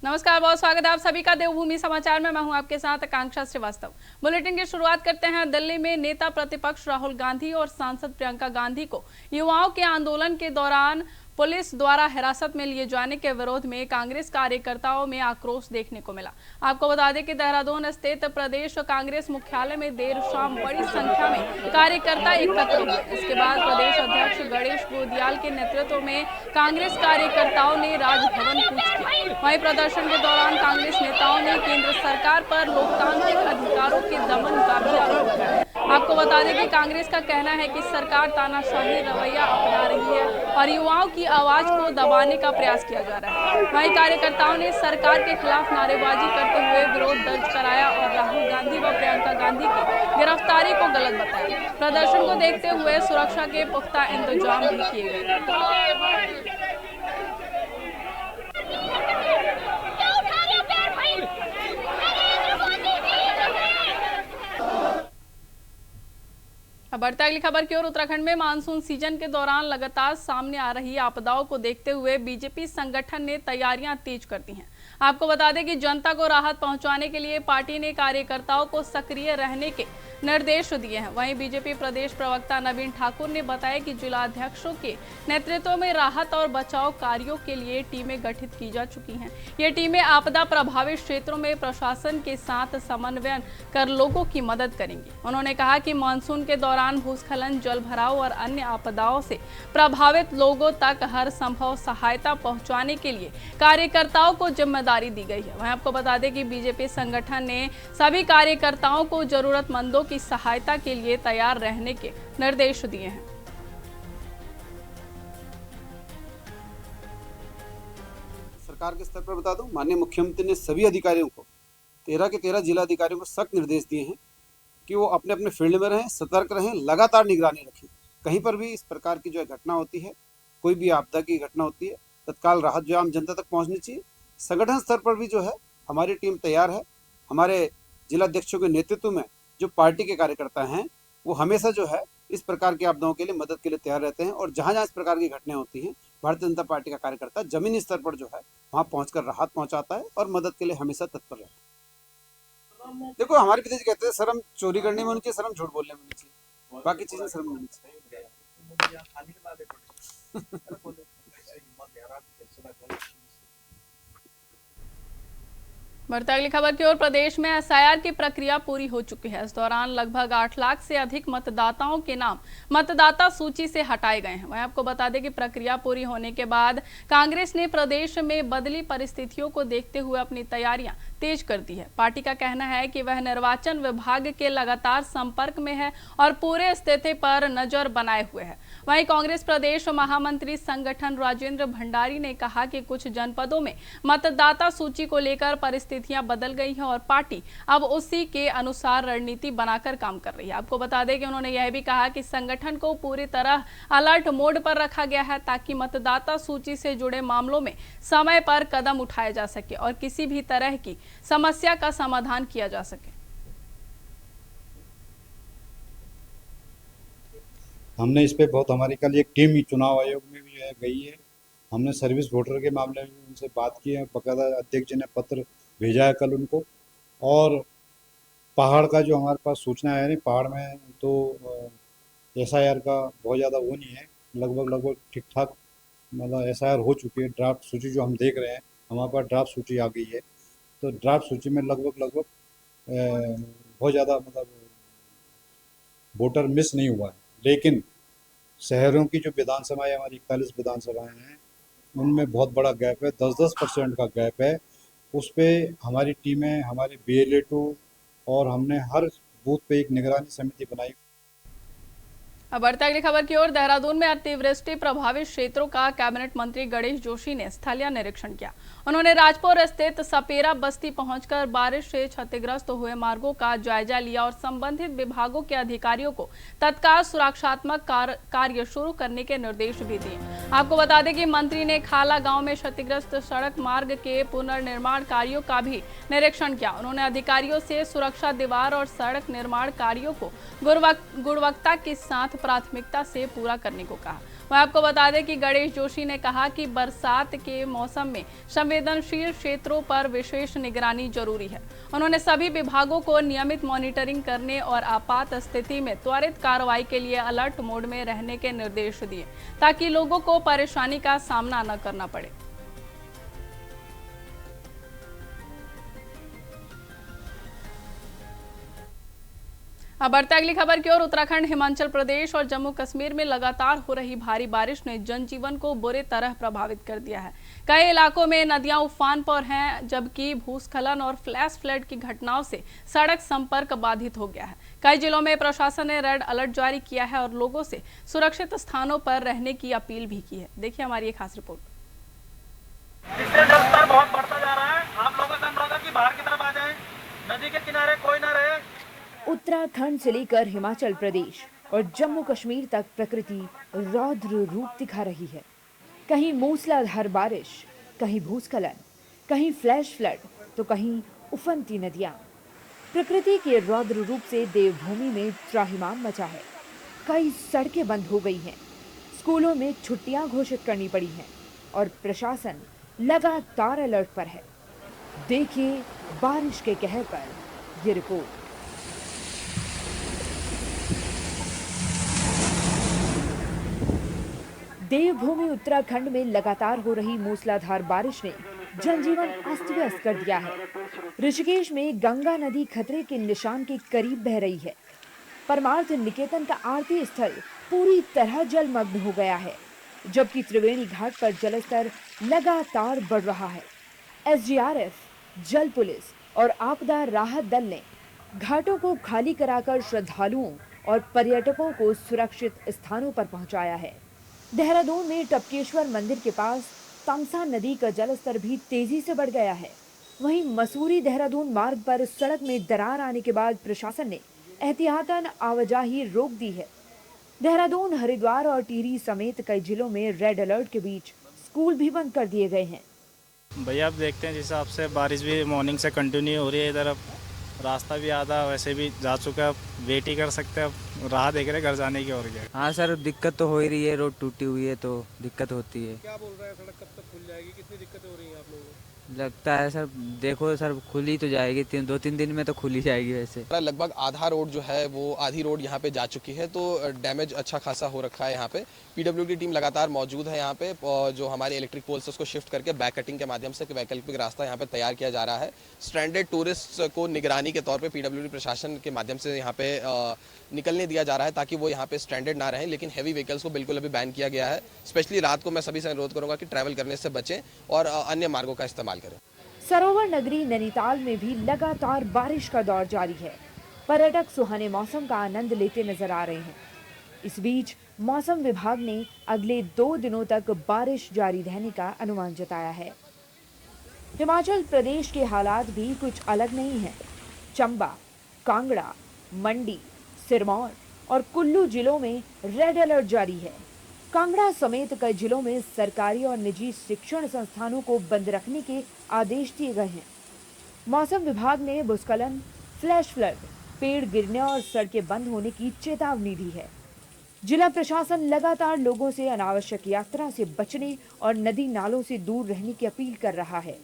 नमस्कार, बहुत स्वागत है आप सभी का देवभूमि समाचार में। मैं हूं आपके साथ आकांक्षा श्रीवास्तव। बुलेटिन की शुरुआत करते हैं। दिल्ली में नेता प्रतिपक्ष राहुल गांधी और सांसद प्रियंका गांधी को युवाओं के आंदोलन के दौरान पुलिस द्वारा हिरासत में लिए जाने के विरोध में कांग्रेस कार्यकर्ताओं में आक्रोश देखने को मिला। आपको बता दें कि देहरादून स्थित प्रदेश कांग्रेस मुख्यालय में देर शाम बड़ी संख्या में कार्यकर्ता एकत्र हुए। इसके बाद प्रदेश अध्यक्ष गणेश गोदियाल के नेतृत्व में कांग्रेस कार्यकर्ताओं ने राजभवन कूच किया। वहीं प्रदर्शन के दौरान कांग्रेस नेताओं ने केंद्र सरकार पर लोकतांत्रिक अधिकारों के दमन का भी आरोप लगाया। आपको बता दें कि कांग्रेस का कहना है कि सरकार तानाशाही रवैया अपना रही है और युवाओं की आवाज को दबाने का प्रयास किया जा रहा है। वहीं कार्यकर्ताओं ने सरकार के खिलाफ नारेबाजी करते हुए विरोध दर्ज कराया और राहुल गांधी व प्रियंका गांधी की गिरफ्तारी को गलत बताया। प्रदर्शन को देखते हुए सुरक्षा के पुख्ता इंतजाम भी किए गए। अब बढ़ते अगली खबर की ओर। उत्तराखंड में मानसून सीजन के दौरान लगातार सामने आ रही आपदाओं को देखते हुए बीजेपी संगठन ने तैयारियां तेज कर दी हैं। आपको बता दें कि जनता को राहत पहुंचाने के लिए पार्टी ने कार्यकर्ताओं को सक्रिय रहने के निर्देश दिए हैं। वहीं बीजेपी प्रदेश प्रवक्ता नवीन ठाकुर ने बताया कि जिलाध्यक्षों के नेतृत्व में राहत और बचाव कार्यों के लिए टीमें गठित की जा चुकी हैं। ये टीमें आपदा प्रभावित क्षेत्रों में प्रशासन के साथ समन्वय कर लोगों की मदद करेंगी। उन्होंने कहा कि मानसून के दौरान भूस्खलन, जल भराव और अन्य आपदाओं से प्रभावित लोगों तक हर संभव सहायता पहुंचाने के लिए कार्यकर्ताओं को जिम्मेदारी दी गई है। वहीं आपको बता दें कि बीजेपी संगठन ने सभी कार्यकर्ताओं को जरूरतमंदों की सहायता के लिए तैयार रहने के निर्देश दिए हैं। सरकार के स्तर पर बता दूं, माननीय मुख्यमंत्री ने सभी अधिकारियों को 13 के 13 जिला अधिकारियों को सख्त निर्देश दिए हैं कि वो अपने अपने फील्ड में रहें, सतर्क रहें, लगातार निगरानी रखें। कहीं पर भी इस प्रकार की जो घटना होती है, कोई भी आपदा की घटना होती है, तत्काल राहत जो आम जनता तक पहुंचनी चाहिए। संगठन स्तर पर भी जो है हमारी टीम तैयार है। हमारे जिलाध्यक्षों के नेतृत्व में जो पार्टी के कार्यकर्ता हैं वो हमेशा जो है इस प्रकार की आपदाओं के लिए मदद के लिए तैयार रहते हैं। और जहाँ जहाँ इस प्रकार की घटनाएं होती हैं, भारतीय जनता पार्टी का कार्यकर्ता जमीनी स्तर पर जो है वहाँ पहुंचकर राहत पहुंचाता है और मदद के लिए हमेशा तत्पर रहता है। देखो, हमारे पिताजी कहते हैं शर्म चोरी करने में होनी चाहिए, शर्म झूठ बोलने में होनी चाहिए, बाकी चीजें शर्म नहीं होनी चाहिए। बढ़ते अगली खबर की ओर। प्रदेश में एसआईआर की प्रक्रिया पूरी हो चुकी है। इस दौरान लगभग 8 लाख से अधिक मतदाताओं के नाम मतदाता सूची से हटाए गए हैं। वहीं आपको बता दें कि प्रक्रिया पूरी होने के बाद कांग्रेस ने प्रदेश में बदली परिस्थितियों को देखते हुए अपनी तैयारियां तेज कर दी है। पार्टी का कहना है कि वह निर्वाचन विभाग के लगातार संपर्क में है और पूरे स्थिति पर नजर बनाए हुए है। वहीं कांग्रेस प्रदेश महामंत्री संगठन राजेंद्र भंडारी ने कहा कि कुछ जनपदों में मतदाता सूची को लेकर परिस्थितियां बदल गई हैं और पार्टी अब उसी के अनुसार रणनीति बनाकर काम कर रही है। आपको बता दें कि उन्होंने यह भी कहा कि संगठन को पूरी तरह अलर्ट मोड पर रखा गया है ताकि मतदाता सूची से जुड़े मामलों में समय पर कदम उठाए जा सके और किसी भी तरह की समस्या का समाधान किया जा सके। हमने इस पे बहुत, हमारी कल एक टीम ही चुनाव आयोग में भी गई है। हमने सर्विस वोटर के मामले में उनसे बात की है, बकायदा अध्यक्ष जी ने पत्र भेजा है कल उनको। और पहाड़ का जो हमारे पास सूचना है, नहीं पहाड़ में तो एसआईआर का बहुत ज़्यादा वो नहीं है, लगभग ठीक ठाक मतलब एसआईआर हो चुकी है। ड्राफ्ट सूची जो हम देख रहे हैं, हमारे पास ड्राफ्ट सूची आ गई है, तो ड्राफ्ट सूची में लगभग बहुत ज़्यादा मतलब वोटर मिस नहीं हुआ है। लेकिन शहरों की जो विधानसभाएं, हमारी 41 विधानसभाएं हैं, उनमें बहुत बड़ा गैप है, 10% का गैप है। उस पर हमारी टीमें, हमारे BLA2 और हमने हर बूथ पे एक निगरानी समिति बनाई। अब बढ़ते अगली खबर की ओर। देहरादून में अतिवृष्टि प्रभावित क्षेत्रों का कैबिनेट मंत्री गणेश जोशी ने स्थलीय निरीक्षण किया। उन्होंने राजपुर स्थित सपेरा बस्ती पहुंचकर बारिश से क्षतिग्रस्त हुए मार्गों का जायजा लिया और संबंधित विभागों के अधिकारियों को तत्काल सुरक्षात्मक कार्य शुरू करने के निर्देश भी दिए। आपको बता दें कि मंत्री ने खाला गांव में क्षतिग्रस्त सड़क मार्ग के पुनर्निर्माण कार्यों का भी निरीक्षण किया। उन्होंने अधिकारियों से सुरक्षा दीवार और सड़क निर्माण कार्यों को गुणवत्ता के साथ प्राथमिकता से पूरा करने को कहा। वह आपको बता दें कि गणेश जोशी ने कहा कि बरसात के मौसम में संवेदनशील क्षेत्रों पर विशेष निगरानी जरूरी है। उन्होंने सभी विभागों को नियमित मॉनिटरिंग करने और आपात स्थिति में त्वरित कार्रवाई के लिए अलर्ट मोड में रहने के निर्देश दिए ताकि लोगों को परेशानी का सामना न करना पड़े। अब बढ़ते अगली खबर की ओर। उत्तराखंड, हिमाचल प्रदेश और जम्मू कश्मीर में लगातार हो रही भारी बारिश ने जनजीवन को बुरी तरह प्रभावित कर दिया है। कई इलाकों में नदियां उफान पर हैं, जबकि भूस्खलन और फ्लैश फ्लड की घटनाओं से सड़क संपर्क बाधित हो गया है। कई जिलों में प्रशासन ने रेड अलर्ट जारी किया है और लोगों से सुरक्षित स्थानों पर रहने की अपील भी की है। देखिए हमारी एक खास रिपोर्ट। इससे जलस्तर बहुत बढ़ता जा रहा है। आप लोगों से अनुरोध है कि बाहर की तरफ आ जाएं। नदी के किनारे कोई ना रहे। उत्तराखंड से लेकर हिमाचल प्रदेश और जम्मू कश्मीर तक प्रकृति रौद्र रूप दिखा रही है। कहीं मूसलाधार बारिश, कहीं भूस्खलन, कहीं फ्लैश फ्लड, तो कहीं उफनती नदियां। प्रकृति के रौद्र रूप से देवभूमि में त्राहिमाम मचा है। कई सड़कें बंद हो गई हैं, स्कूलों में छुट्टियां घोषित करनी पड़ी हैं और प्रशासन लगातार अलर्ट पर है। देखिए बारिश के कहर पर ये रिपोर्ट। देवभूमि उत्तराखंड में लगातार हो रही मूसलाधार बारिश ने जनजीवन अस्त व्यस्त कर दिया है। ऋषिकेश में गंगा नदी खतरे के निशान के करीब बह रही है। परमार्थ निकेतन का आरती स्थल पूरी तरह जलमग्न हो गया है, जबकि त्रिवेणी घाट पर जलस्तर लगातार बढ़ रहा है। एसडीआरएफ, जल पुलिस और आपदा राहत दल ने घाटों को खाली कराकर श्रद्धालुओं और पर्यटकों को सुरक्षित स्थानों पर पहुंचाया है। देहरादून में टपकेश्वर मंदिर के पास तमसा नदी का जलस्तर भी तेजी से बढ़ गया है। वहीं मसूरी देहरादून मार्ग पर सड़क में दरार आने के बाद प्रशासन ने एहतियातन आवाजाही रोक दी है। देहरादून, हरिद्वार और टिहरी समेत कई जिलों में रेड अलर्ट के बीच स्कूल भी बंद कर दिए गए हैं। भैया अब देखते हैं, जिस हिसाब से बारिश भी मॉर्निंग से कंटिन्यू हो रही है इधर, अब रास्ता भी आधा वैसे भी जा चुका है, अब वेट ही कर सकते हैं, अब राह देख रहे हैं घर जाने की। और क्या। हाँ सर, दिक्कत तो हो ही रही है, रोड टूटी हुई है तो दिक्कत होती है। क्या बोल रहे हैं, सड़क कब तक खुल जाएगी? कितनी दिक्कतें हो रही हैं आप लोगों को? लगता है सर, देखो सर, खुली तो जाएगी, 2-3 दिन में तो खुली जाएगी। वैसे लगभग आधा रोड जो है वो आधी रोड यहाँ पे जा चुकी है, तो डैमेज अच्छा खासा हो रखा है। यहाँ पे पीडब्ल्यूडी टीम लगातार मौजूद है यहाँ पे, और जो हमारे इलेक्ट्रिक पोल्स है उसको शिफ्ट करके बैक कटिंग के माध्यम से वैकल्पिक रास्ता यहाँ पे तैयार किया जा रहा है। स्ट्रैंडेड टूरिस्ट को निगरानी के तौर पर पीडब्ल्यूडी प्रशासन के माध्यम से यहाँ पे निकलने दिया जा रहा है, ताकि वो यहाँ पे स्ट्रैंडेड ना रहें। लेकिन हैवी व्हीकल्स को बिल्कुल अभी बैन किया गया है। स्पेशली रात को मैं सभी से अनुरोध करूंगा कि ट्रैवल करने से बचें और अन्य मार्गों का इस्तेमाल करें। सरोवर नगरी नैनीताल में भी लगातार बारिश का दौर जारी है। पर्यटक सुहाने मौसम का आनंद लेते नजर आ रहे हैं। इस बीच मौसम विभाग ने अगले 2 दिनों तक बारिश जारी रहने का अनुमान जताया है। हिमाचल प्रदेश के हालात भी कुछ अलग नहीं है। चंबा, कांगड़ा, मंडी, सिरमौर और कुल्लू जिलों में रेड अलर्ट जारी है। कांगड़ा समेत कई जिलों में सरकारी और निजी शिक्षण संस्थानों को बंद रखने के आदेश दिए गए हैं। मौसम विभाग ने भूस्खलन, फ्लैश फ्लड, पेड़ गिरने और सड़कें बंद होने की चेतावनी दी है। जिला प्रशासन लगातार लोगों से अनावश्यक यात्रा से बचने और नदी नालों से दूर रहने की अपील कर रहा है।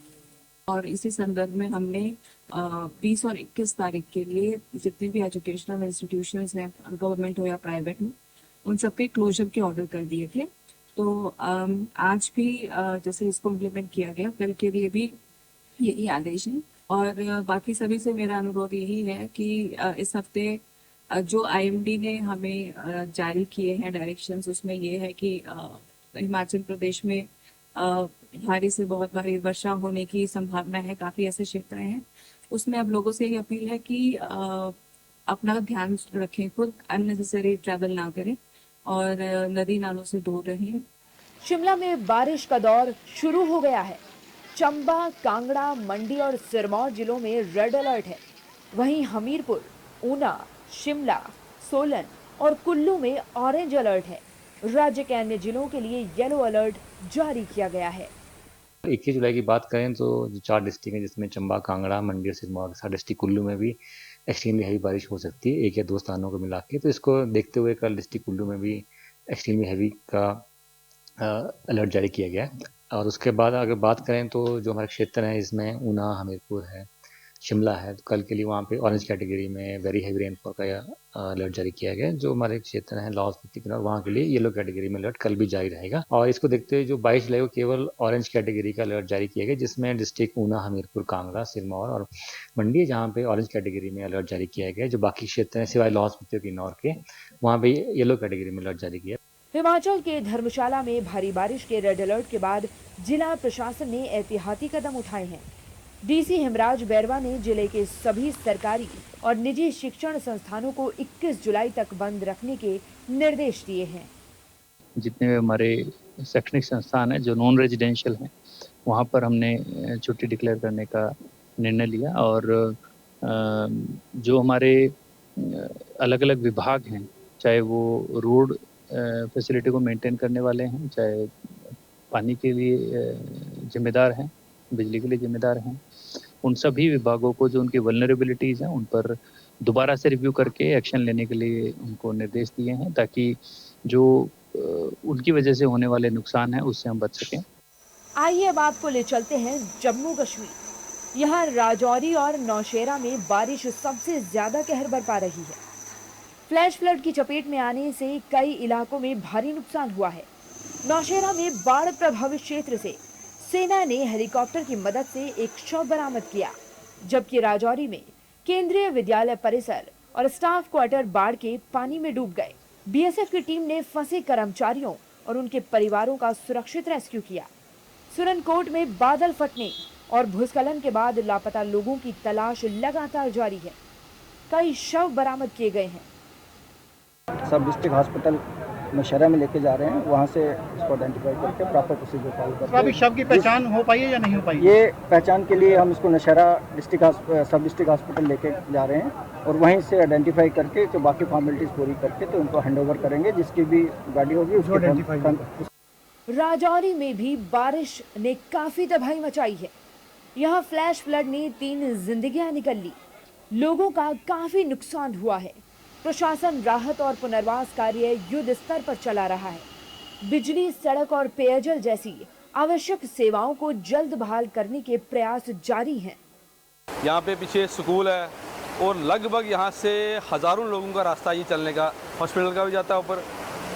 और इसी संदर्भ में हमने 20 और 21 तारीख के लिए जितने भी एजुकेशनल इंस्टीट्यूशंस हैं, गवर्नमेंट हो या प्राइवेट हो, उन सब के क्लोजर के ऑर्डर कर दिए थे। तो आज भी जैसे इसको इम्प्लीमेंट किया गया, कल के लिए भी यही आदेश है। और बाकी सभी से मेरा अनुरोध यही है कि इस हफ्ते जो आईएमडी ने हमें जारी किए हैं डायरेक्शंस, उसमें ये है कि हिमाचल प्रदेश में भारी से बहुत भारी वर्षा होने की संभावना है। काफ़ी ऐसे क्षेत्र हैं, उसमें अब लोगों से ये अपील है कि अपना ध्यान रखें, खुद अननेसेसरी ट्रैवल ना करें और नदी नालों से दूर रहें। शिमला में बारिश का दौर शुरू हो गया है। चंबा, कांगड़ा, मंडी और सिरमौर जिलों में रेड अलर्ट है। वहीं हमीरपुर, ऊना, शिमला, सोलन और कुल्लू में ऑरेंज अलर्ट है। राज्य के अन्य जिलों के लिए येलो अलर्ट जारी किया गया है। 21 जुलाई की बात करें तो जो 4 डिस्ट्रिक्ट हैं, जिसमें चंबा, कांगड़ा, मंडी और सिरमौर, 7 डिस्ट्रिक्ट कुल्लू में भी एक्सट्रीमली हैवी बारिश हो सकती है, 1 या 2 स्थानों को मिला के। तो इसको देखते हुए कल डिस्ट्रिक्ट कुल्लू में भी एक्सट्रीमली हैवी का अलर्ट जारी किया गया है। और उसके बाद अगर बात करें तो जो हमारे क्षेत्र हैं इसमें ऊना, हमीरपुर है, शिमला है, तो कल के लिए वहाँ पे ऑरेंज कैटेगरी में वेरी हैवी रेनफॉल का अलर्ट जारी किया गया है। जो हमारे क्षेत्र हैं लाहौल स्पीति किन्नौर, वहाँ के लिए येलो कैटेगरी में अलर्ट कल भी जारी रहेगा। और इसको देखते हुए जो 22 जुलाई को केवल ऑरेंज कैटेगरी का अलर्ट जारी किया गया, जिसमें डिस्ट्रिक्ट ऊना, हमीरपुर, कांगड़ा, सिरमौर और मंडी जहाँ पे ऑरेंज कैटेगरी में अलर्ट जारी किया गया। जो बाकी क्षेत्र हैं सिवाय लाहौल स्पीति किन्नौर के, वहाँ पे येलो कैटेगरी में अलर्ट जारी किया। हिमाचल के धर्मशाला में भारी बारिश के रेड अलर्ट के बाद जिला प्रशासन ने एहतियाती कदम उठाए हैं। डीसी हेमराज बैरवा ने जिले के सभी सरकारी और निजी शिक्षण संस्थानों को 21 जुलाई तक बंद रखने के निर्देश दिए हैं। जितने भी हमारे शैक्षणिक संस्थान हैं जो नॉन रेजिडेंशियल हैं, वहाँ पर हमने छुट्टी डिक्लेयर करने का निर्णय लिया। और जो हमारे अलग अलग विभाग हैं, चाहे वो रोड फैसिलिटी को मेंटेन करने वाले हैं, चाहे पानी के लिए जिम्मेदार हैं, बिजली के लिए जिम्मेदार हैं, उन सभी विभागों को जो उनकी वल्नरेबिलिटीज़ हैं उन पर दोबारा से रिव्यू करके एक्शन लेने के लिए उनको निर्देश दिए हैं, ताकि जो उनकी वजह से होने वाले नुकसान हैं उससे हम बच सकें। आइए अब आपको ले चलते हैं जम्मू कश्मीर। यहाँ राजौरी और नौशेरा में बारिश सबसे ज्यादा कहर बरपा रही है। फ्लैश फ्लड की चपेट में आने से कई इलाकों में भारी नुकसान हुआ है। नौशेरा में बाढ़ प्रभावित क्षेत्र से सेना ने हेलीकॉप्टर की मदद से एक शव बरामद किया, जबकि राजौरी में केंद्रीय विद्यालय परिसर और स्टाफ क्वार्टर बाढ़ के पानी में डूब गए। बीएसएफ की टीम ने फंसे कर्मचारियों और उनके परिवारों का सुरक्षित रेस्क्यू किया। सुरनकोट में बादल फटने और भूस्खलन के बाद लापता लोगों की तलाश लगातार जारी है। कई शव बरामद किए गए हैं। सब डिस्ट्रिक्ट हॉस्पिटल नौशेरा में लेके जा रहे हैं, वहाँ से इसको आइडेंटिफाई करके प्रॉपर प्रोसीजर फॉलो करते हैं। अभी शव की पहचान हो पाई है या नहीं हो पाई? ये पहचान के लिए हम इसको नौशेरा सब डिस्ट्रिक्ट हॉस्पिटल लेके जा रहे हैं और वहीं से आइडेंटिफाई करके जो बाकी फॉर्मेलिटीज पूरी करके तो उनको हैंडओवर करेंगे। जिसकी भी गाड़ी होगी उसको। राजौरी में भी बारिश ने काफी तबाही मचाई है। यहाँ फ्लैश फ्लड ने 3 जिंदगियां निकल ली। लोगों का काफी नुकसान हुआ है। प्रशासन राहत और पुनर्वास कार्य युद्ध स्तर पर चला रहा है। बिजली, सड़क और पेयजल जैसी आवश्यक सेवाओं को जल्द बहाल करने के प्रयास जारी हैं। यहाँ पे पीछे स्कूल है और लगभग यहाँ से हज़ारों लोगों का रास्ता ये चलने का, हॉस्पिटल का भी जाता है, ऊपर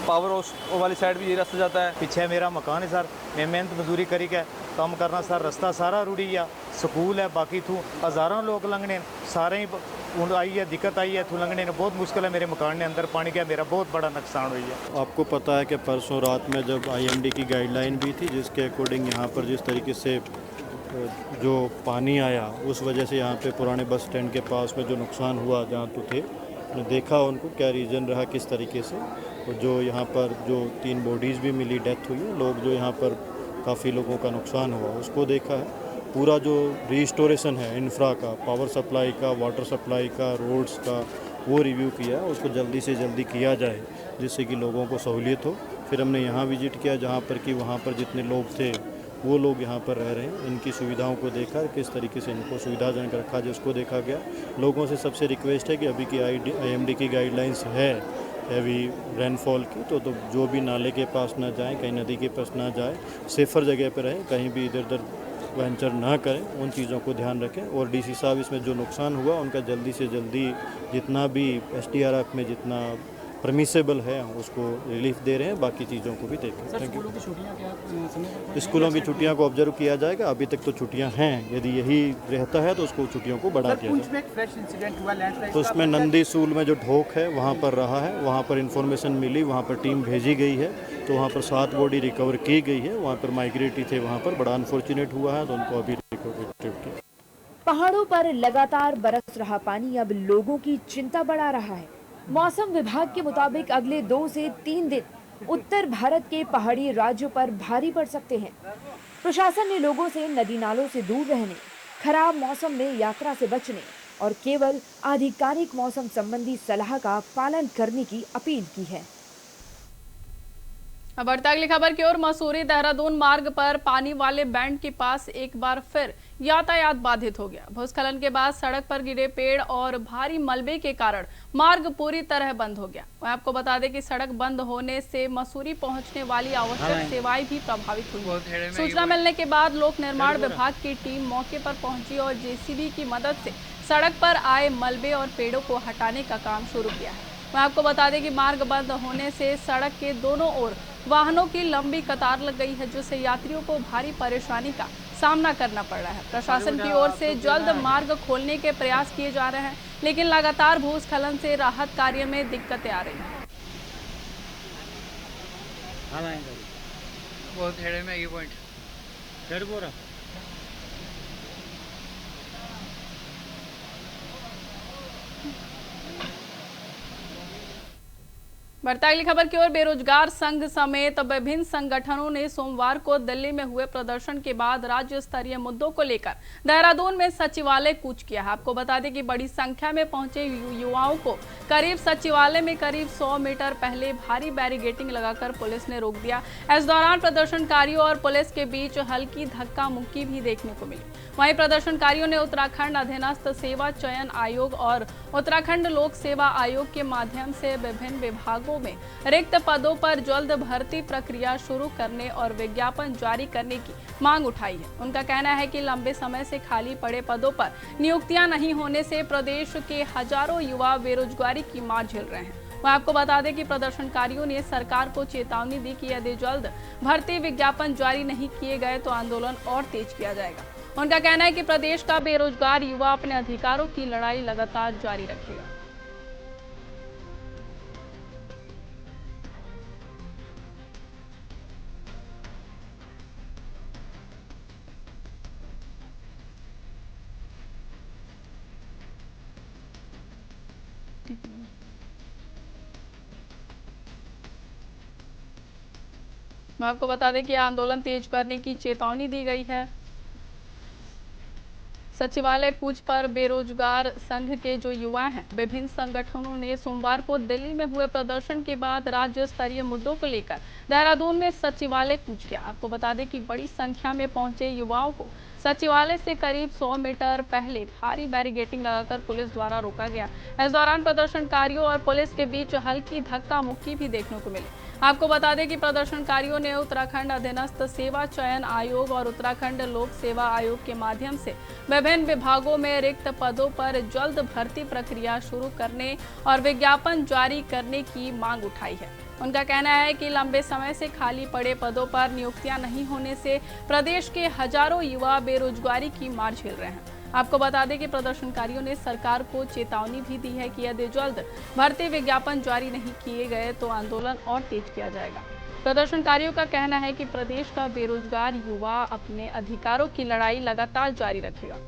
पावर हाउस वाली साइड भी ये रास्ता जाता है। पीछे मेरा मकान है सर, मैं मेहनत मजदूरी करी के काम करना सर, रास्ता सारा रुड़ी गया। स्कूल है बाकी थू हज़ारों लोग लंघने सारे ही आई है, दिक्कत आई है, थू लंघने ने बहुत मुश्किल है। मेरे मकान ने अंदर पानी गया, मेरा बहुत बड़ा नुकसान हुई है। आपको पता है कि परसों रात में जब IMD की गाइडलाइन भी थी, जिसके अकॉर्डिंग यहाँ पर जिस तरीके से जो पानी आया उस वजह से यहाँ पे पुराने बस स्टैंड के पास में जो नुकसान हुआ, जहाँ तो थे ने देखा उनको क्या रीज़न रहा किस तरीके से। और जो यहाँ पर जो 3 बॉडीज़ भी मिली, डेथ हुई है, लोग जो यहाँ पर काफ़ी लोगों का नुकसान हुआ उसको देखा है। पूरा जो रिस्टोरेशन है इंफ्रा का, पावर सप्लाई का, वाटर सप्लाई का, रोड्स का, वो रिव्यू किया, उसको जल्दी से जल्दी किया जाए जिससे कि लोगों को सहूलियत हो। फिर हमने यहाँ विजिट किया जहाँ पर कि वहाँ पर जितने लोग थे वो लोग यहाँ पर रह रहे हैं, इनकी सुविधाओं को देखा, किस तरीके से इनको सुविधाजनक रखा जाए उसको देखा गया। लोगों से सबसे रिक्वेस्ट है कि अभी की IMD की गाइडलाइंस है हैवी रेनफॉल की, तो जो भी नाले के पास ना जाएं, कहीं नदी के पास ना जाएं, सेफ़र जगह पर रहें, कहीं भी इधर उधर वेंचर ना करें, उन चीज़ों को ध्यान रखें। और DC साहब इसमें जो नुकसान हुआ उनका जल्दी से जल्दी जितना भी SDRF में जितना परमिसेबल है उसको रिलीफ दे रहे हैं, बाकी चीज़ों को भी देखें। Thank you. स्कूलों की छुट्टियां को ऑब्जर्व किया जाएगा। अभी तक तो छुट्टियां हैं, यदि यही रहता है तो उसको छुट्टियों को बढ़ा दिया जाए। तो उसमें नंदी सूल में जो ढोक है वहाँ पर रहा है, वहाँ पर इंफॉर्मेशन मिली, वहाँ पर टीम भेजी गई है, तो वहाँ पर 7 बॉडी रिकवर की गई है। वहाँ पर माइग्रेटी थे, वहाँ पर बड़ा अनफॉर्चुनेट हुआ है, तो उनको अभी रिकवर किया। पहाड़ों पर लगातार बरस रहा पानी अब लोगों की चिंता बढ़ा रहा है। मौसम विभाग के मुताबिक अगले 2 से 3 दिन उत्तर भारत के पहाड़ी राज्यों पर भारी पड़ सकते हैं। प्रशासन ने लोगों से नदी नालों से दूर रहने, खराब मौसम में यात्रा से बचने और केवल आधिकारिक मौसम संबंधी सलाह का पालन करने की अपील की है। अब बढ़ते अगली खबर की ओर। मसूरी देहरादून मार्ग पर पानी वाले बैंड के पास एक बार फिर यातायात बाधित हो गया। भूस्खलन के बाद सड़क पर गिरे पेड़ और भारी मलबे के कारण मार्ग पूरी तरह बंद हो गया। मैं आपको बता दें कि सड़क बंद होने से मसूरी पहुंचने वाली आवश्यक सेवाएं भी प्रभावित हुई। सूचना मिलने के बाद लोक निर्माण विभाग की टीम मौके पर पहुंची और जेसीबी की मदद से सड़क पर आए मलबे और पेड़ों को हटाने का काम शुरू किया है। मैं आपको बता दें कि मार्ग बंद होने से सड़क के दोनों ओर वाहनों की लंबी कतार लग गई है, जिससे यात्रियों को भारी परेशानी का सामना करना पड़ रहा है। प्रशासन की ओर से जल्द मार्ग खोलने के प्रयास किए जा रहे हैं, लेकिन लगातार भूस्खलन से राहत कार्य में दिक्कतें आ रही हैं। बढ़ता अगली खबर की ओर। बेरोजगार संघ समेत विभिन्न संगठनों ने सोमवार को दिल्ली में हुए प्रदर्शन के बाद राज्य स्तरीय मुद्दों को लेकर देहरादून में सचिवालय कूच किया है। आपको बता दें कि बड़ी संख्या में पहुंचे युवाओं को करीब सचिवालय में करीब 100 मीटर पहले भारी बैरिकेडिंग लगाकर पुलिस ने रोक दिया। इस दौरान प्रदर्शनकारियों और पुलिस के बीच हल्की धक्का मुक्की भी देखने को मिली। वहीं प्रदर्शनकारियों ने उत्तराखंड अधीनस्थ सेवा चयन आयोग और उत्तराखंड लोक सेवा आयोग के माध्यम से विभिन्न विभागों में रिक्त पदों पर जल्द भर्ती प्रक्रिया शुरू करने और विज्ञापन जारी करने की मांग उठाई है। उनका कहना है कि लंबे समय से खाली पड़े पदों पर नियुक्तियां नहीं होने से प्रदेश के हजारों युवा बेरोजगारी की मार झेल रहे हैं। वह आपको बता दें कि प्रदर्शनकारियों ने सरकार को चेतावनी दी कि यदि जल्द भर्ती विज्ञापन जारी नहीं किए गए तो आंदोलन और तेज किया जाएगा। उनका कहना है कि प्रदेश का बेरोजगार युवा अपने अधिकारों की लड़ाई लगातार जारी रखेगा। मैं आपको बता दें कि आंदोलन तेज करने की चेतावनी दी गई है। सचिवालय कूच पर बेरोजगार संघ के जो युवा हैं, विभिन्न संगठनों ने सोमवार को दिल्ली में हुए प्रदर्शन के बाद राज्य स्तरीय मुद्दों को लेकर देहरादून में सचिवालय कूच किया। आपको बता दें कि बड़ी संख्या में पहुंचे युवाओं को सचिवालय से करीब 100 मीटर पहले भारी बैरिकेडिंग लगाकर पुलिस द्वारा रोका गया। इस दौरान प्रदर्शनकारियों और पुलिस के बीच हल्की धक्का मुक्की भी देखने को मिली। आपको बता दें कि प्रदर्शनकारियों ने उत्तराखंड अधीनस्थ सेवा चयन आयोग और उत्तराखंड लोक सेवा आयोग के माध्यम से विभिन्न विभागों में रिक्त पदों पर जल्द भर्ती प्रक्रिया शुरू करने और विज्ञापन जारी करने की मांग उठाई है। उनका कहना है कि लंबे समय से खाली पड़े पदों पर नियुक्तियां नहीं होने से प्रदेश के हजारों युवा बेरोजगारी की मार झेल रहे हैं। आपको बता दें कि प्रदर्शनकारियों ने सरकार को चेतावनी भी दी है कि यदि जल्द भर्ती विज्ञापन जारी नहीं किए गए तो आंदोलन और तेज किया जाएगा। प्रदर्शनकारियों का कहना है कि प्रदेश का बेरोजगार युवा अपने अधिकारों की लड़ाई लगातार जारी रखेगा।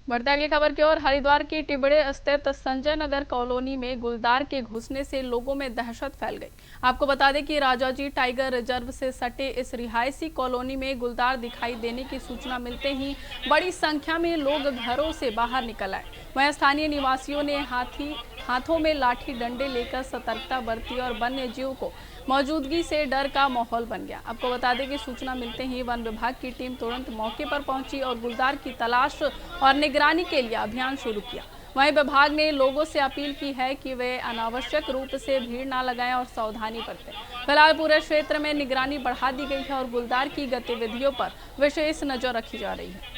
बढ़ते अगली खबर की ओर। हरिद्वार की टिबड़े स्थित संजय नगर कॉलोनी में गुलदार के घुसने से लोगों में दहशत फैल गई। आपको बता दें कि राजाजी टाइगर रिजर्व से सटे इस रिहायशी कॉलोनी में गुलदार दिखाई देने की सूचना मिलते ही बड़ी संख्या में लोग घरों से बाहर निकल आए। वहीं स्थानीय निवासियों ने हाथों में लाठी डंडे लेकर सतर्कता बरती और वन्य जीव को मौजूदगी से डर का माहौल बन गया। आपको बता दें कि सूचना मिलते ही वन विभाग की टीम तुरंत मौके पर पहुंची और गुलदार की तलाश और निगरानी के लिए अभियान शुरू किया। वहीं विभाग ने लोगों से अपील की है कि वे अनावश्यक रूप से भीड़ न लगाएं और सावधानी बरतें। फिलहाल पूरे क्षेत्र में निगरानी बढ़ा दी गई है और गुलदार की गतिविधियों पर विशेष नजर रखी जा रही है।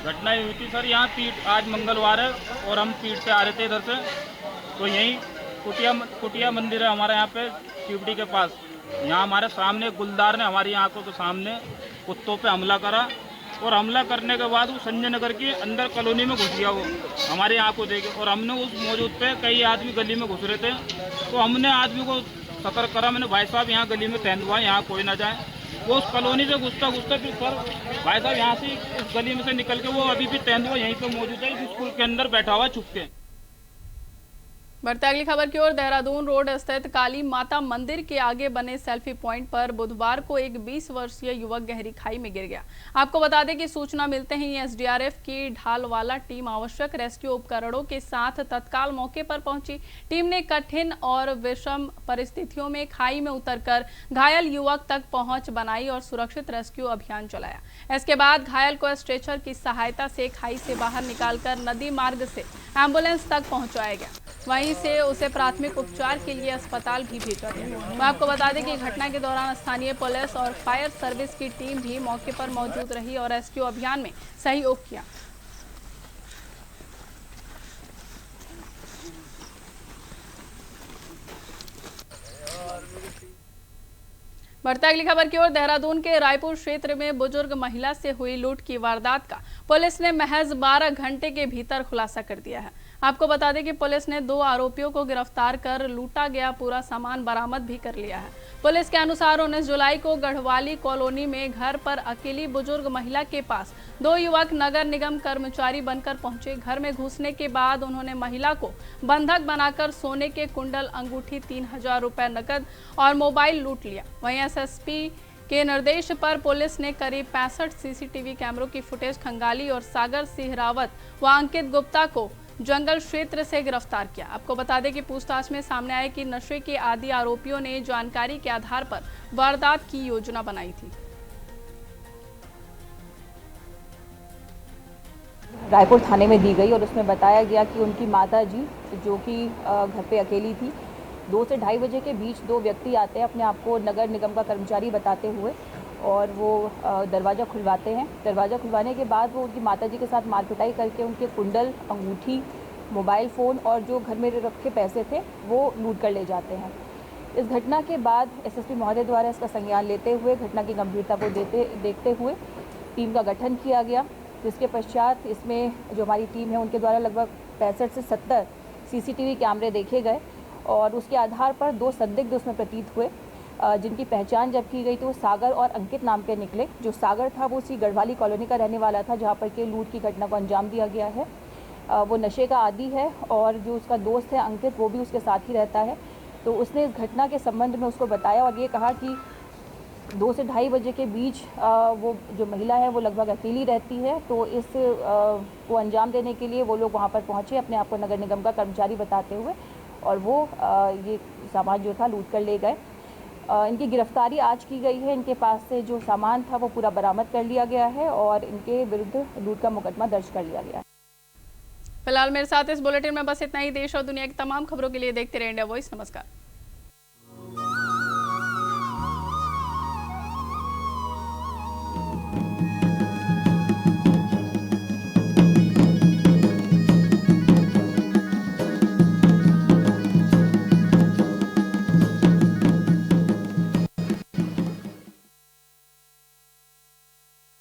घटना हुई थी सर, यहाँ पीठ आज मंगलवार है और हम पीठ से आ रहे थे इधर से, तो यहीं कुटिया मंदिर है हमारे यहाँ पे शिवड़ी के पास। यहाँ हमारे सामने गुलदार ने हमारी आंखों के सामने कुत्तों पे हमला करा और हमला करने के बाद वो संजय नगर की अंदर कॉलोनी में घुस गया। वो हमारी आंखों देखे और हमने उस मौजूद पे कई आदमी गली में घुस रहे थे, तो हमने आदमी को सतर्क करा। मैंने भाई साहब यहाँ गली में तैन हुआ, यहाँ कोई ना जाए। वो उस कॉलोनी से घुसता फिर सर भाई साहब यहाँ से उस गली में से निकल के वो अभी भी तैन हुआ यहीं पे मौजूद है, स्कूल के अंदर बैठा हुआ छुप के। बढ़ते अगली खबर की ओर। देहरादून रोड स्थित काली माता मंदिर के आगे बने सेल्फी पॉइंट पर बुधवार को एक 20 वर्षीय युवक गहरी खाई में गिर गया। आपको बता दें कि सूचना मिलते ही एसडीआरएफ की ढालवाला टीम आवश्यक रेस्क्यू उपकरणों के साथ तत्काल मौके पर पहुंची। टीम ने कठिन और विषम परिस्थितियों में खाई में उतरकर घायल युवक तक पहुंच बनाई और सुरक्षित रेस्क्यू अभियान चलाया। इसके बाद घायल को स्ट्रेचर की सहायता से खाई से बाहर निकालकर नदी मार्ग से एम्बुलेंस तक पहुंचाया गया। वहीं से उसे प्राथमिक उपचार के लिए अस्पताल भी भेजा गया। मैं आपको बता दें कि घटना के दौरान स्थानीय पुलिस और फायर सर्विस की टीम भी मौके पर मौजूद रही और रेस्क्यू अभियान में सहयोग किया। बढ़ते अगली खबर की ओर। देहरादून के रायपुर क्षेत्र में बुजुर्ग महिला से हुई लूट की वारदात का पुलिस ने महज 12 घंटे के भीतर खुलासा कर दिया है। आपको बता दें कि पुलिस ने 2 आरोपियों को गिरफ्तार कर लूटा गया पूरा सामान बरामद भी कर लिया है। पुलिस के अनुसार 19 जुलाई को गढ़वाली कॉलोनी में घर पर अकेली बुजुर्ग महिला के पास 2 युवक नगर निगम कर्मचारी बनकर पहुंचे। घर में घुसने के बाद उन्होंने महिला को बंधक बनाकर सोने के कुंडल, अंगूठी, 3000 रुपए नकद और मोबाइल लूट लिया। वहीं एसएसपी के निर्देश पर पुलिस ने करीब 65 सीसीटीवी कैमरों की फुटेज खंगाली और सागर सिंह रावत व अंकित गुप्ता को जंगल क्षेत्र से गिरफ्तार किया। आपको बता दें कि पूछताछ में सामने आया कि नशे के आदी आरोपियों ने जानकारी के आधार पर वारदात की योजना बनाई थी। रायपुर थाने में दी गई और उसमें बताया गया कि उनकी माता जी जो कि घर पे अकेली थी, 2 से 2:30 बजे के बीच 2 व्यक्ति आते हैं अपने आप को नगर निगम का कर्मचारी बताते हुए और वो दरवाज़ा खुलवाते हैं। दरवाज़ा खुलवाने के बाद वो उनकी माताजी के साथ मारपिटाई करके उनके कुंडल, अंगूठी, मोबाइल फ़ोन और जो घर में रखे पैसे थे वो लूट कर ले जाते हैं। इस घटना के बाद एसएसपी महोदय द्वारा इसका संज्ञान लेते हुए घटना की गंभीरता को देखते हुए टीम का गठन किया गया, जिसके पश्चात इसमें जो हमारी टीम है उनके द्वारा लगभग 65 से 70 सीसीटीवी कैमरे देखे गए और उसके आधार पर 2 संदिग्ध उसमें प्रतीत हुए, जिनकी पहचान जब की गई तो सागर और अंकित नाम के निकले। जो सागर था वो उसी गढ़वाली कॉलोनी का रहने वाला था जहाँ पर के लूट की घटना को अंजाम दिया गया है। वो नशे का आदी है और जो उसका दोस्त है अंकित वो भी उसके साथ ही रहता है। तो उसने इस घटना के संबंध में उसको बताया और ये कहा कि 2 से 2:30 बजे के बीच वो जो महिला है वो लगभग अकेली रहती है। तो इस को अंजाम देने के लिए वो लोग वहाँ पर पहुँचे अपने आप को नगर निगम का कर्मचारी बताते हुए और वो ये सामान जो था लूट कर ले गए। इनकी गिरफ्तारी आज की गई है। इनके पास से जो सामान था वो पूरा बरामद कर लिया गया है और इनके विरुद्ध लूट का मुकदमा दर्ज कर लिया गया है। फिलहाल मेरे साथ इस बुलेटिन में बस इतना ही। देश और दुनिया की तमाम खबरों के लिए देखते रहिए इंडिया वॉइस। नमस्कार।